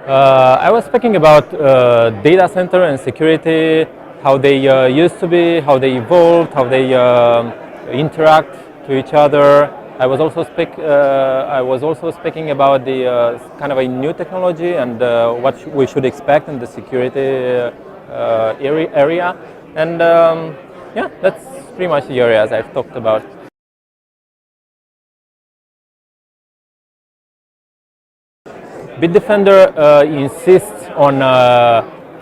I was speaking about data center and security, how they used to be, how they evolved, how they interact to each other. I was also speaking about the kind of a new technology and what we should expect in the security area. And yeah, that's pretty much the areas I've talked about. Bitdefender insists on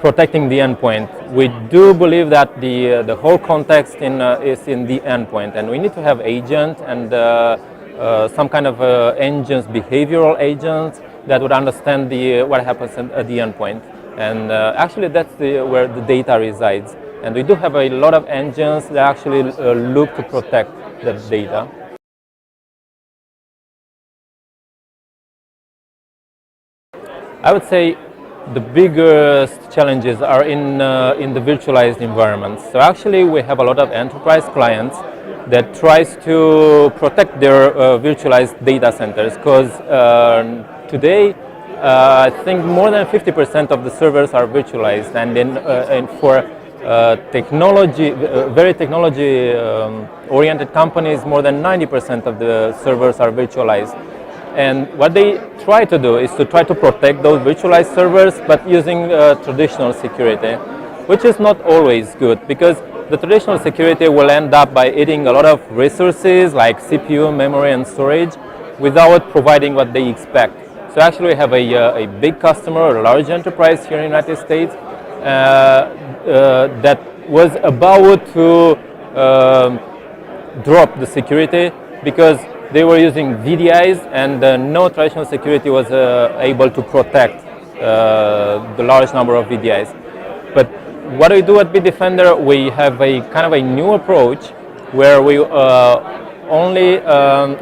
protecting the endpoint. We do believe that the whole context is in the endpoint, and we need to have agent and some kind of engines, behavioral agents that would understand what happens at the endpoint. And actually, that's where the data resides. And we do have a lot of engines that actually look to protect that data. I would say the biggest challenges are in the virtualized environments. So actually we have a lot of enterprise clients that tries to protect their virtualized data centers because today I think more than 50% of the servers are virtualized, and for technology, very technology oriented companies, more than 90% of the servers are virtualized. And what they try to do is to try to protect those virtualized servers, but using traditional security, which is not always good, because the traditional security will end up by eating a lot of resources like CPU, memory, and storage without providing what they expect. So actually we have a big customer, a large enterprise here in the United States that was about to drop the security because they were using VDIs, and no traditional security was able to protect the large number of VDIs. But what we do at Bitdefender, we have a kind of a new approach where we only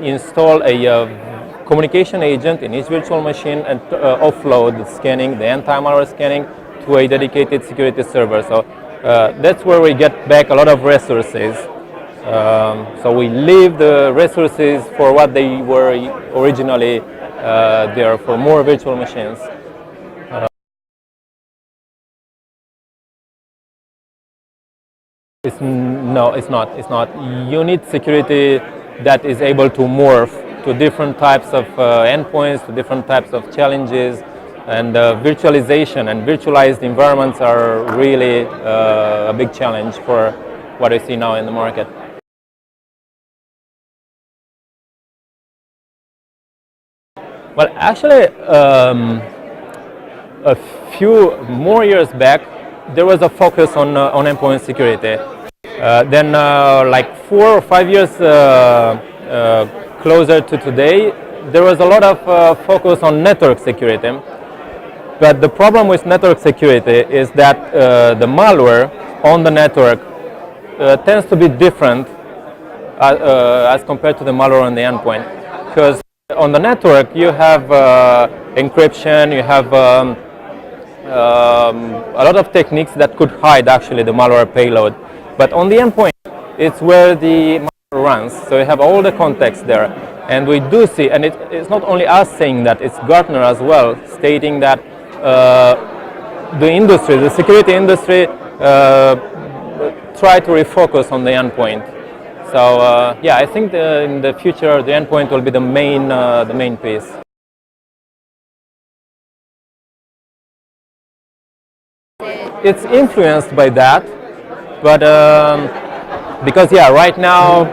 install a communication agent in each virtual machine and offload the scanning, the anti-malware scanning, to a dedicated security server. So that's where we get back a lot of resources. So we leave the resources for what they were originally there, for more virtual machines. No, it's not. It's not. You need security that is able to morph to different types of endpoints, to different types of challenges, and virtualization and virtualized environments are really a big challenge for what I see now in the market. Well, actually, a few more years back, there was a focus on endpoint security. Then, like 4 or 5 years closer to today, there was a lot of focus on network security. But the problem with network security is that the malware on the network tends to be different as compared to the malware on the endpoint. Because on the network, you have encryption, you have a lot of techniques that could hide actually the malware payload. But on the endpoint, it's where the malware runs. So you have all the context there. And we do see, and it's not only us saying that, it's Gartner as well, stating that the industry, the security industry, try to refocus on the endpoint. So yeah, I think in the future the endpoint will be the main piece. It's influenced by that, but because yeah, right now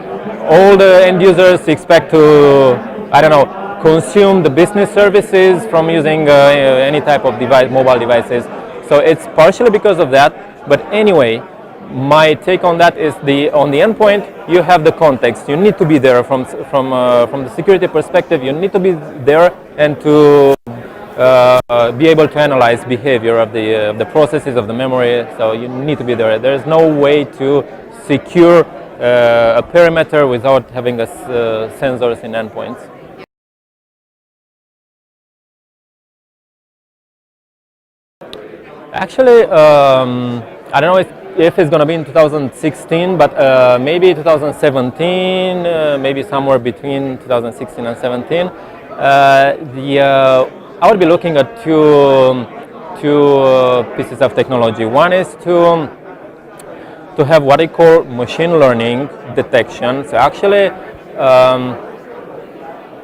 all the end users expect to, I don't know, consume the business services from using any type of device, mobile devices. So it's partially because of that, but anyway, my take on that is on the endpoint, you have the context. You need to be there from the security perspective. You need to be there and to be able to analyze behavior of the processes of the memory. So you need to be there. There is no way to secure a perimeter without having sensors in endpoints. Actually, I don't know if it's going to be in 2016, but maybe 2017, maybe somewhere between 2016 and 17. I would be looking at two pieces of technology. One is to have what I call machine learning detection. So actually,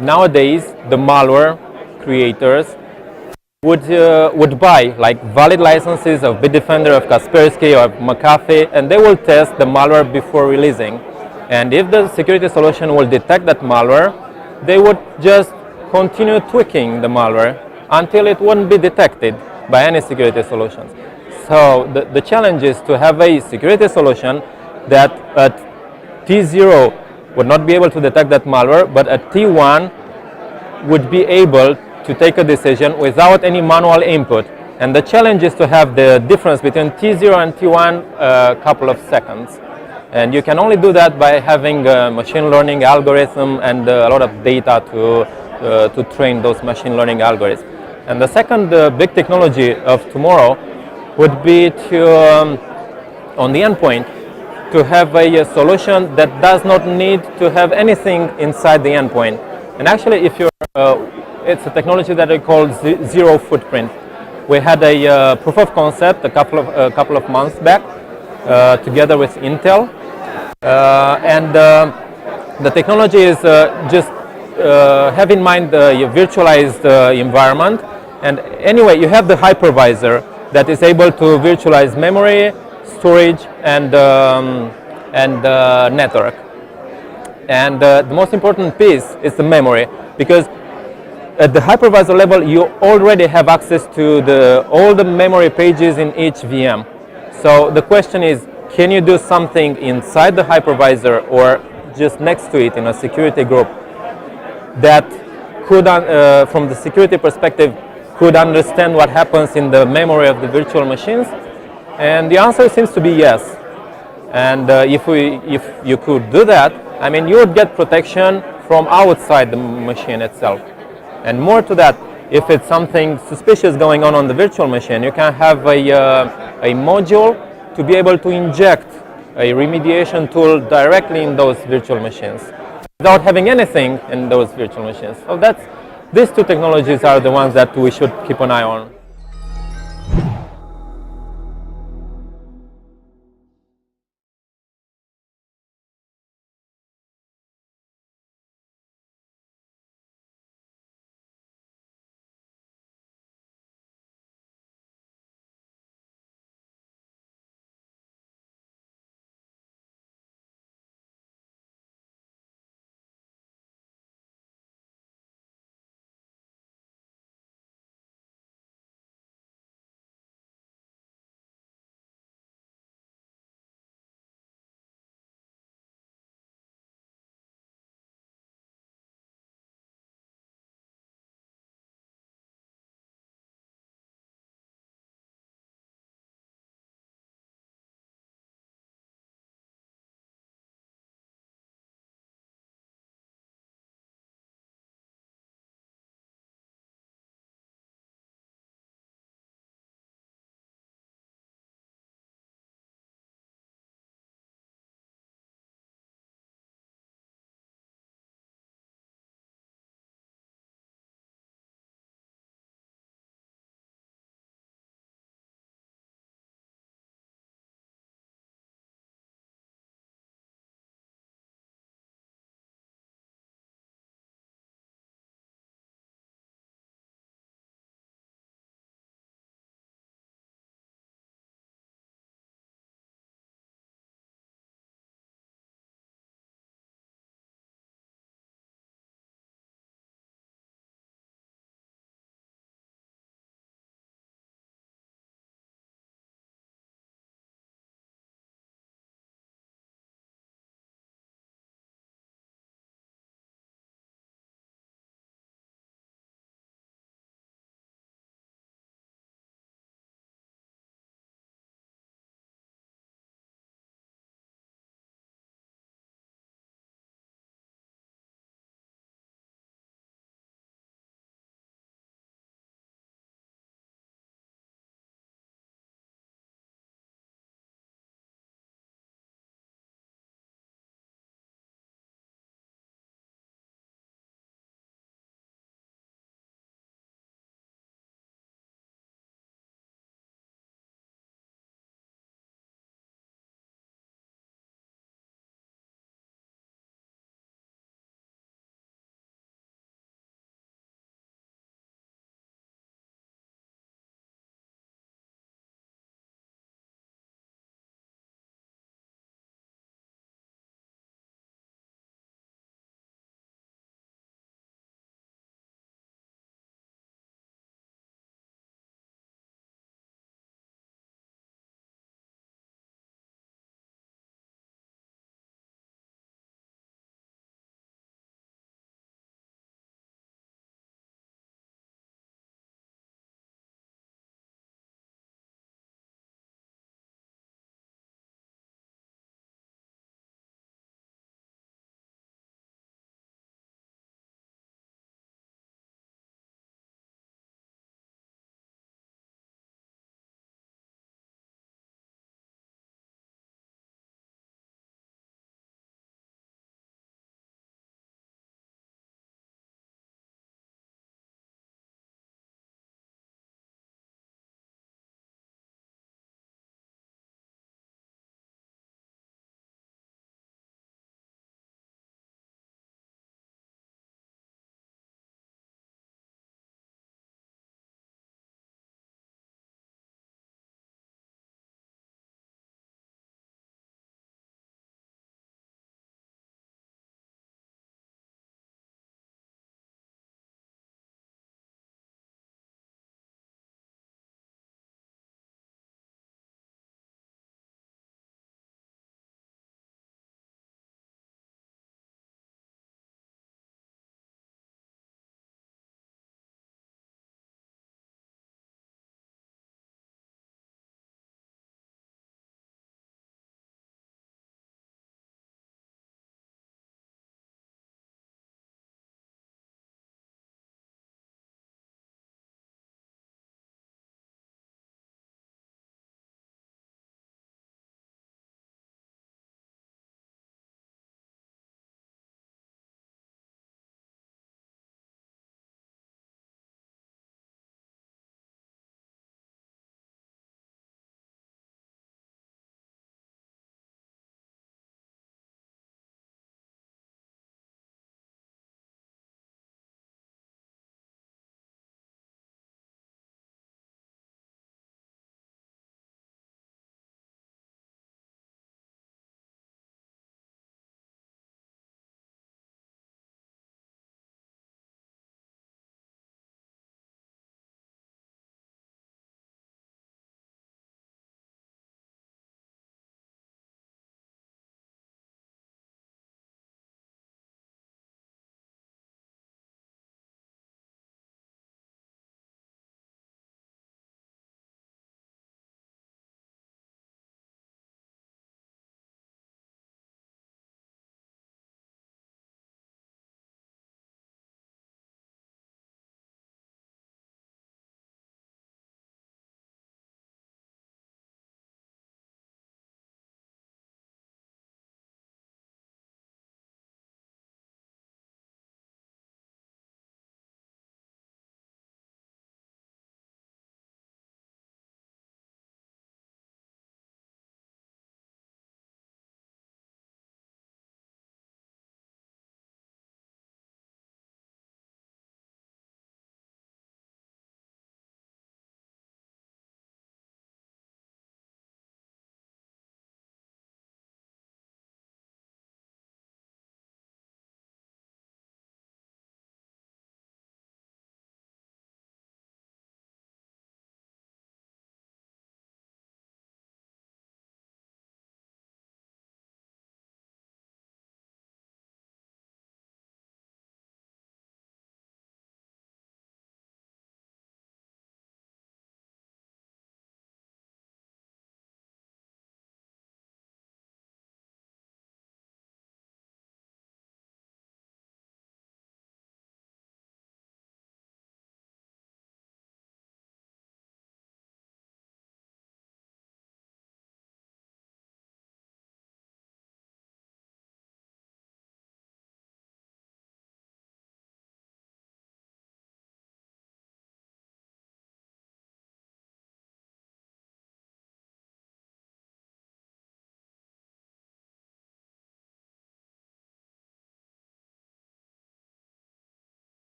nowadays the malware creators would buy like valid licenses of Bitdefender, of Kaspersky, or McAfee, and they will test the malware before releasing. And if the security solution will detect that malware, they would just continue tweaking the malware until it wouldn't be detected by any security solutions. So the challenge is to have a security solution that at T0 would not be able to detect that malware, but at T1 would be able to take a decision without any manual input. And the challenge is to have the difference between T0 and T1 a couple of seconds. And you can only do that by having a machine learning algorithm and a lot of data to train those machine learning algorithms. And the second big technology of tomorrow would be to, on the endpoint, to have a solution that does not need to have anything inside the endpoint. And actually, if you're, it's a technology that I call zero footprint. We had a proof of concept a couple of months back together with Intel, and the technology is just have in mind your virtualized environment. And anyway, you have the hypervisor that is able to virtualize memory, storage, and network. And the most important piece is the memory, because at the hypervisor level, you already have access to all the memory pages in each VM. So the question is, can you do something inside the hypervisor or just next to it in a security group that could, from the security perspective, could understand what happens in the memory of the virtual machines? And the answer seems to be yes. And if you could do that, I mean, you would get protection from outside the machine itself. And more to that, if it's something suspicious going on the virtual machine, you can have a module to be able to inject a remediation tool directly in those virtual machines without having anything in those virtual machines. So these two technologies are the ones that we should keep an eye on.